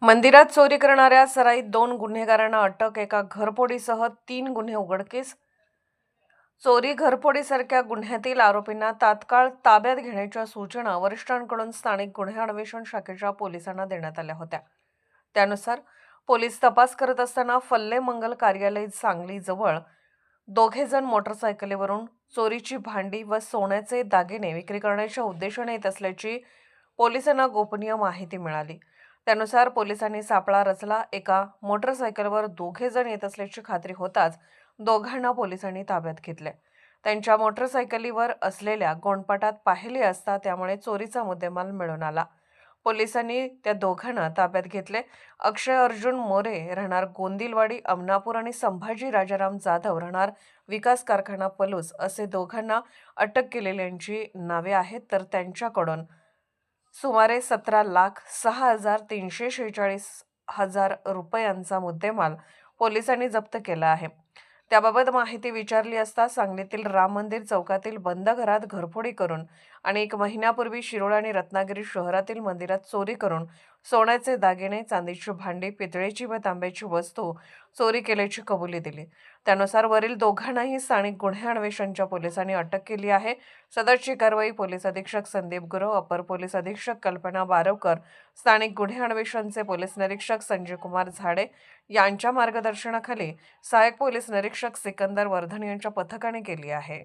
मंदिरात चोरी करणाऱ्या सराईत 2 गुन्हेगारांना अटक, एका घरफोडीसह 3 गुन्हे उघडकीस. चोरी, घरफोडीसारख्या गुन्ह्यातील आरोपींना तात्काळ ताब्यात घेण्याच्या सूचना वरिष्ठांकडून स्थानिक गुन्हे अन्वेषण शाखेच्या पोलिसांना देण्यात आल्या होत्या. त्यानुसार पोलीस तपास करत असताना फल्ले मंगल कार्यालय सांगली जवळ दोघे जण मोटरसायकलीवरून चोरीची भांडी व सोन्याचे दागिने विक्री करण्याच्या उद्देशाने येत असल्याची पोलिसांना गोपनीय माहिती मिळाली. त्यानुसार पोलिसांनी सापळा रचला. एका मोटरसायकलवर दोघे जण येत असल्याची खात्री होताच दोघांना पोलिसांनी ताब्यात घेतले. त्यांच्या मोटरसायकलीवर असलेल्या गोंडपाटात पाहिले असता त्यामुळे चोरीचा मुद्देमाल मिळून आला. पोलिसांनी त्या दोघांना ताब्यात घेतले. अक्षय अर्जुन मोरे राहणार गोंदिलवाडी अमनापूर आणि संभाजी राजाराम जाधव राहणार विकास कारखाना पलूस असे दोघांना अटक केलेल्यांची नावे आहेत. तर त्यांच्याकडून सुमारे 17,06,346 रुपयांचा मुद्देमाल पोलिसांनी जप्त केला आहे. त्याबाबत माहिती विचारली असता सांगलीतील राम मंदिर चौकातील बंद घरात घरफोडी करून आणि 1 महिन्यापूर्वी शिरोळ आणि रत्नागिरी शहरातील मंदिरात चोरी करून सोन्याचे दागिने, चांदीची भांडी, पितळेची व तांब्याची वस्तू चोरी केल्याची कबुली दिली. त्यानुसार वरील दोघांनाही स्थानिक गुन्हे अन्वेषणच्या पोलिसांनी अटक केली आहे. सदरची कारवाई पोलीस अधीक्षक संदीप गुरव, अपर पोलीस अधीक्षक कल्पना बारवकर, स्थानिक गुन्हे अन्वेषणचे पोलीस निरीक्षक संजय कुमार झाडे यांच्या मार्गदर्शनाखाली सहाय्यक पोलीस निरीक्षक सिकंदर वर्धन यांच्या पथकाने केली आहे.